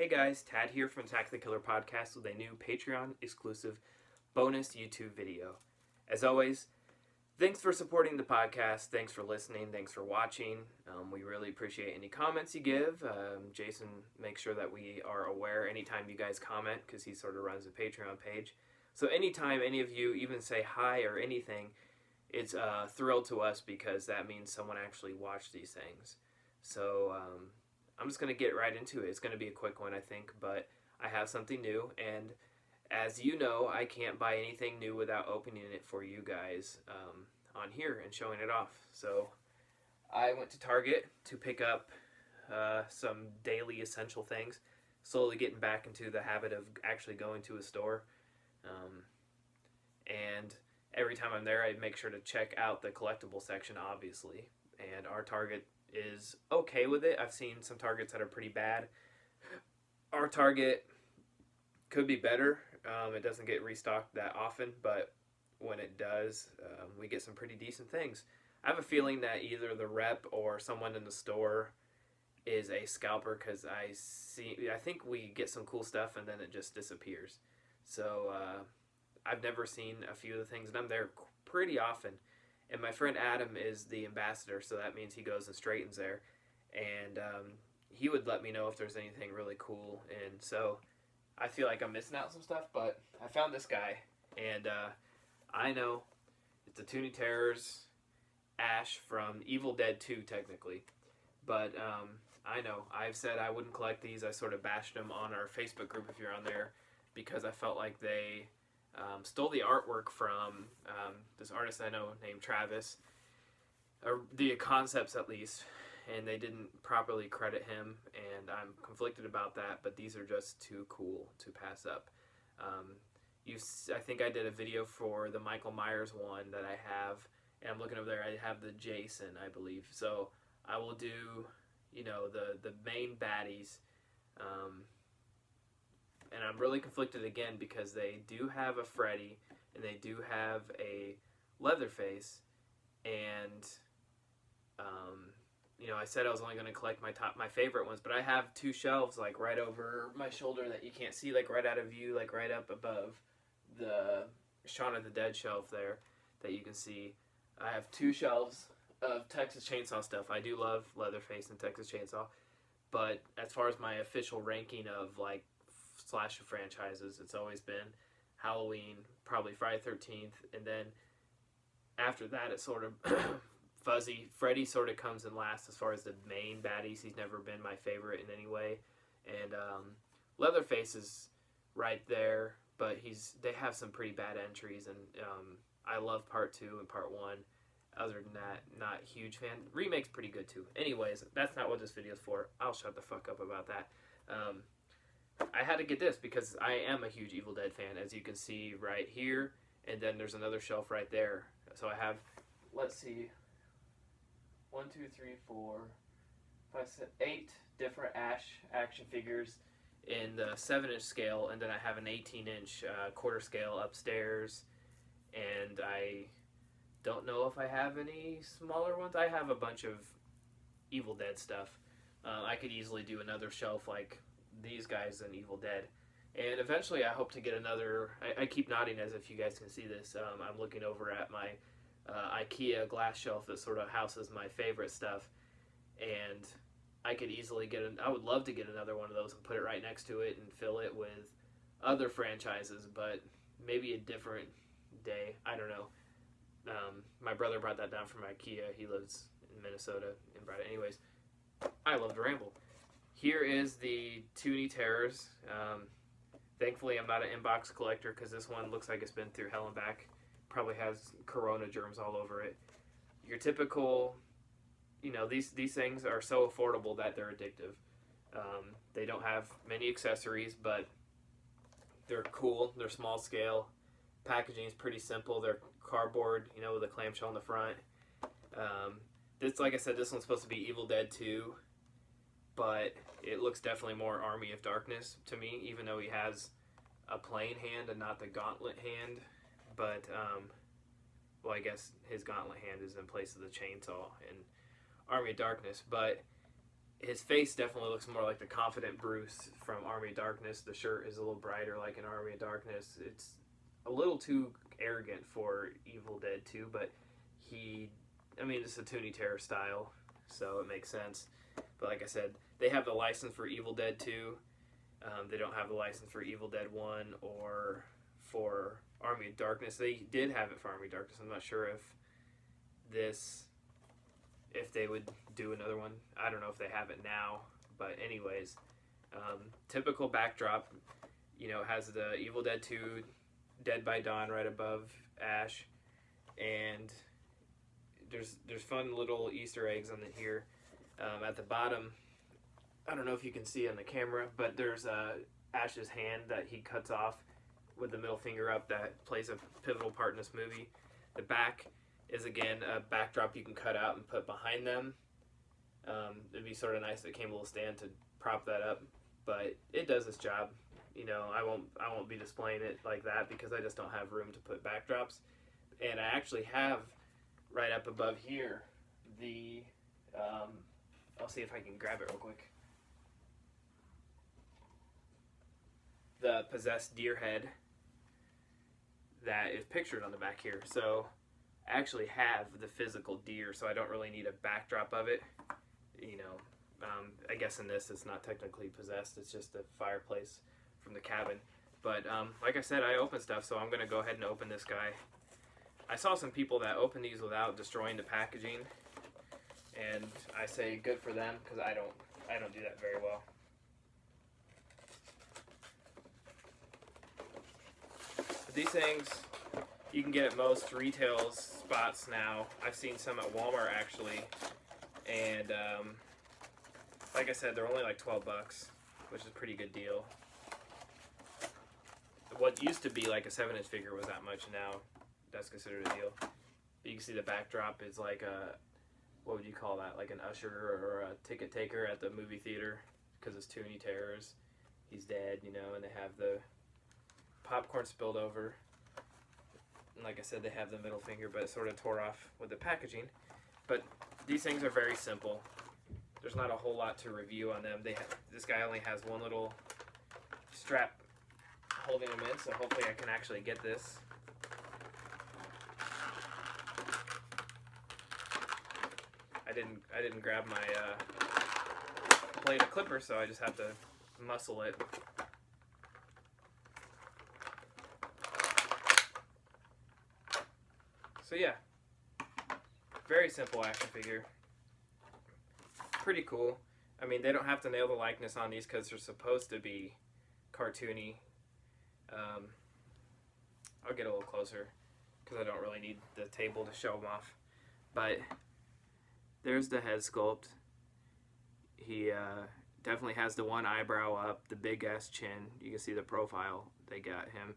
Hey guys, Tad here from Attack the Killer Podcast with a new Patreon exclusive bonus YouTube video. As always, thanks for supporting the podcast, thanks for listening, thanks for watching. We really appreciate any comments you give. Jason makes sure that we are aware anytime you guys comment because he sort of runs the Patreon page. So anytime any of you even say hi or anything, it's a thrill to us because that means someone actually watched these things. So I'm just going to get right into it. It's going to be a quick one, I think, but I have something new, and as you know, I can't buy anything new without opening it for you guys on here and showing it off. So I went to Target to pick up some daily essential things, slowly getting back into the habit of actually going to a store. And every time I'm there, I make sure to check out the collectible section, obviously. And our Target is okay with it. I've seen some Targets that are pretty bad. Our Target could be better. It doesn't get restocked that often, but when it does, we get some pretty decent things. I have a feeling that either the rep or someone in the store is a scalper because I think we get some cool stuff and then it just disappears. So I've never seen a few of the things, and I'm there pretty often. And my friend Adam is the ambassador, so that means he goes and straightens there. And he would let me know if there's anything really cool. And so I feel like I'm missing out on some stuff, but I found this guy. And I know it's a Toony Terrors Ash from Evil Dead 2, technically. But I know. I've said I wouldn't collect these. I sort of bashed them on our Facebook group, if you're on there, because I felt like they stole the artwork from this artist I know named Travis, or the concepts at least, and they didn't properly credit him, and I'm conflicted about that, but these are just too cool to pass up. I think I did a video for the Michael Myers one that I have, and I'm looking over there, I have the Jason, I believe, so I will do, the main baddies, and I'm really conflicted again because they do have a Freddy and they do have a Leatherface, and I said I was only going to collect my favorite ones, but I have two shelves like right over my shoulder that you can't see, like right out of view, like right up above the Shaun of the Dead shelf there that you can see. I have two shelves of Texas Chainsaw stuff. I do love Leatherface and Texas Chainsaw, but as far as my official ranking of like slasher franchises, it's always been Halloween, probably Friday 13th, and then after that it's sort of fuzzy. Freddy sort of comes in last as far as the main baddies. He's never been my favorite in any way, and Leatherface is right there, but they have some pretty bad entries, and I love part 2 and part 1. Other than that, not a huge fan. Remake's pretty good too. Anyways, that's not what this video's for. I'll shut the fuck up about that. I had to get this because I am a huge Evil Dead fan, as you can see right here, and then there's another shelf right there. So I have, let's see, 1, 2, 3, 4, 5, 6, 8 different Ash action figures in the 7-inch scale, and then I have an 18-inch quarter scale upstairs, and I don't know if I have any smaller ones. I have a bunch of Evil Dead stuff. I could easily do another shelf like these guys in Evil Dead, and eventually I hope to get another. I keep nodding as if you guys can see this. I'm looking over at my IKEA glass shelf that sort of houses my favorite stuff, and I could easily I would love to get another one of those and put it right next to it and fill it with other franchises, but maybe a different day. I don't know. My brother brought that down from IKEA. He lives in Minnesota and brought it. Anyways, I love to ramble. Here is the Toony Terrors. Thankfully, I'm not an inbox collector because this one looks like it's been through hell and back. Probably has corona germs all over it. Your typical, these things are so affordable that they're addictive. They don't have many accessories, but they're cool. They're small scale. Packaging is pretty simple. They're cardboard, with a clamshell in the front. Like I said, this one's supposed to be Evil Dead 2. But it looks definitely more Army of Darkness to me, even though he has a plain hand and not the gauntlet hand. But, I guess his gauntlet hand is in place of the chainsaw in Army of Darkness. But his face definitely looks more like the confident Bruce from Army of Darkness. The shirt is a little brighter like in Army of Darkness. It's a little too arrogant for Evil Dead 2, but it's a Toony Terror style, so it makes sense. But like I said, they have the license for Evil Dead 2. They don't have the license for Evil Dead 1 or for Army of Darkness. They did have it for Army of Darkness. I'm not sure if they would do another one. I don't know if they have it now, but anyways, typical backdrop, has the Evil Dead 2 Dead by Dawn right above Ash, and there's fun little Easter eggs on here. At the bottom, I don't know if you can see on the camera, but there's Ash's hand that he cuts off with the middle finger up that plays a pivotal part in this movie. The back is, again, a backdrop you can cut out and put behind them. It'd be sort of nice if it came a little stand to prop that up, but it does its job. I won't be displaying it like that because I just don't have room to put backdrops. And I actually have right up above here the I'll see if I can grab it real quick. The possessed deer head that is pictured on the back here. So I actually have the physical deer, so I don't really need a backdrop of it. I guess in this it's not technically possessed, it's just a fireplace from the cabin. But like I said, I open stuff, so I'm going to go ahead and open this guy. I saw some people that open these without destroying the packaging, and I say good for them because I don't do that very well. But these things you can get at most retail spots now. I've seen some at Walmart actually, and like I said, they're only like $12, which is a pretty good deal. What used to be like a 7-inch figure was that much. Now that's considered a deal. But you can see the backdrop is like a, what would you call that? Like an usher or a ticket taker at the movie theater, because it's Toony Terrors. He's dead, and they have the popcorn spilled over. And like I said, they have the middle finger, but it sort of tore off with the packaging. But these things are very simple. There's not a whole lot to review on them. This guy only has one little strap holding them in, so hopefully I can actually get this. I didn't grab my blade of clipper, so I just have to muscle it. So yeah, very simple action figure. Pretty cool. I mean, they don't have to nail the likeness on these because they're supposed to be cartoony. I'll get a little closer because I don't really need the table to show them off. But there's the head sculpt. He definitely has the one eyebrow up, the big ass chin. You can see the profile they got him.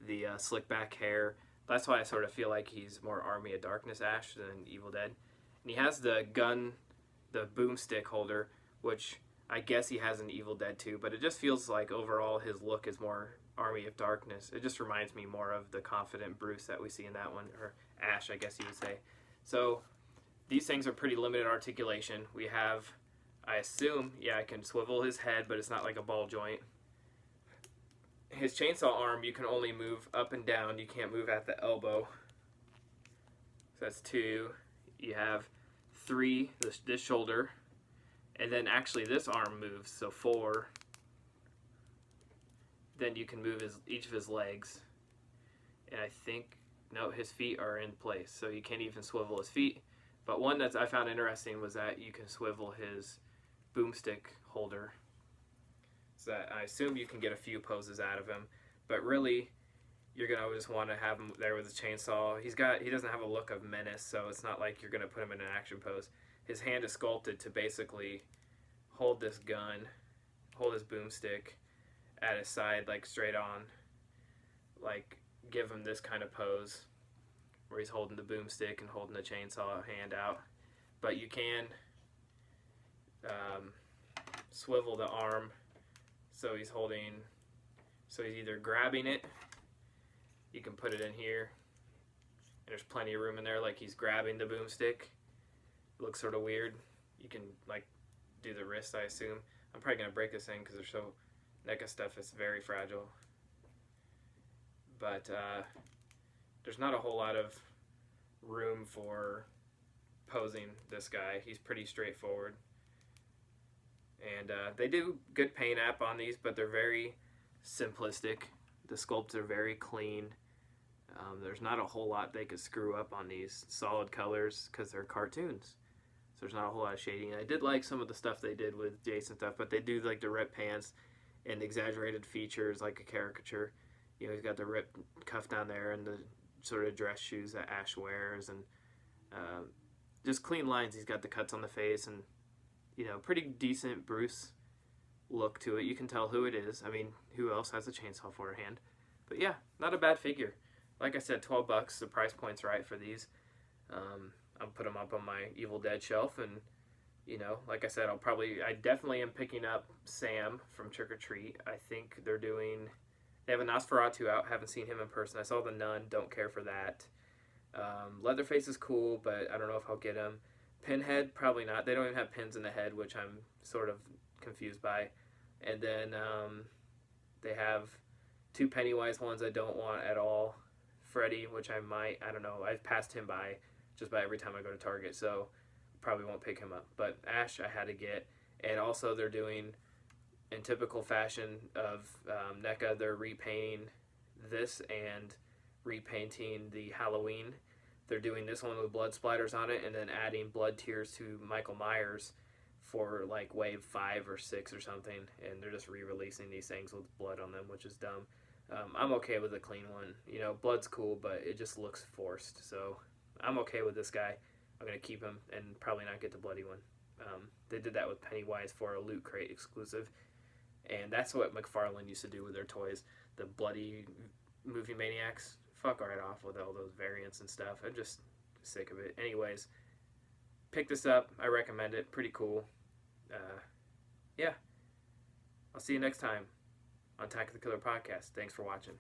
The slick back hair. That's why I sort of feel like he's more Army of Darkness Ash than Evil Dead. And he has the gun, the boomstick holder, which I guess he has in Evil Dead 2, but it just feels like overall his look is more Army of Darkness. It just reminds me more of the confident Bruce that we see in that one, or Ash, I guess you would say. So these things are pretty limited articulation. We have, I assume, I can swivel his head, but it's not like a ball joint. His chainsaw arm, you can only move up and down. You can't move at the elbow. So that's 2. You have 3, this shoulder. And then actually this arm moves, so 4. Then you can move each of his legs. And I think, no, his feet are in place, so you can't even swivel his feet. But one that I found interesting was that you can swivel his boomstick holder. So that I assume you can get a few poses out of him. But really, you're going to just want to have him there with his chainsaw. He doesn't have a look of menace, so it's not like you're going to put him in an action pose. His hand is sculpted to basically hold this gun, hold his boomstick at his side, like straight on, like give him this kind of pose where he's holding the boomstick and holding the chainsaw hand out. But you can swivel the arm so he's either grabbing it, you can put it in here, and there's plenty of room in there, like he's grabbing the boomstick. It looks sort of weird. You can like do the wrist, I assume. I'm probably going to break this thing because they're so... NECA stuff is very fragile. But there's not a whole lot of room for posing this guy. He's pretty straightforward. And they do good paint app on these, but they're very simplistic. The sculpts are very clean. There's not a whole lot they could screw up on these solid colors because they're cartoons. So there's not a whole lot of shading. I did like some of the stuff they did with Jason stuff, but they do like the ripped pants and exaggerated features like a caricature. You know, he's got the ripped cuff down there and the sort of dress shoes that Ash wears, and just clean lines. He's got the cuts on the face and, you know, pretty decent Bruce look to it. You can tell who it is. I mean, who else has a chainsaw for a hand? But yeah, not a bad figure. Like I said, $12. The price point's right for these. I'll put them up on my Evil Dead shelf, and you know, like I said, I definitely am picking up Sam from Trick or Treat. I think they have a Nosferatu out. Haven't seen him in person. I saw the Nun. Don't care for that. Leatherface is cool, but I don't know if I'll get him. Pinhead, probably not. They don't even have pins in the head, which I'm sort of confused by. And then they have 2 Pennywise ones I don't want at all. Freddy, which I don't know. I've passed him by just about every time I go to Target, so probably won't pick him up. But Ash I had to get. And also they're doing, in typical fashion of NECA, they're repainting this and repainting the Halloween. They're doing this one with blood splatters on it and then adding blood tears to Michael Myers for like wave 5 or 6 or something, and they're just re-releasing these things with blood on them, which is dumb. I'm okay with a clean one. You know, blood's cool, but it just looks forced, so I'm okay with this guy. I'm going to keep him and probably not get the bloody one. They did that with Pennywise for a Loot Crate exclusive, and that's what McFarlane used to do with their toys. The bloody movie maniacs, fuck right off with all those variants and stuff. I'm just sick of it. Anyways, pick this up. I recommend it. Pretty cool. Yeah. I'll see you next time on Attack of the Killer Podcast. Thanks for watching.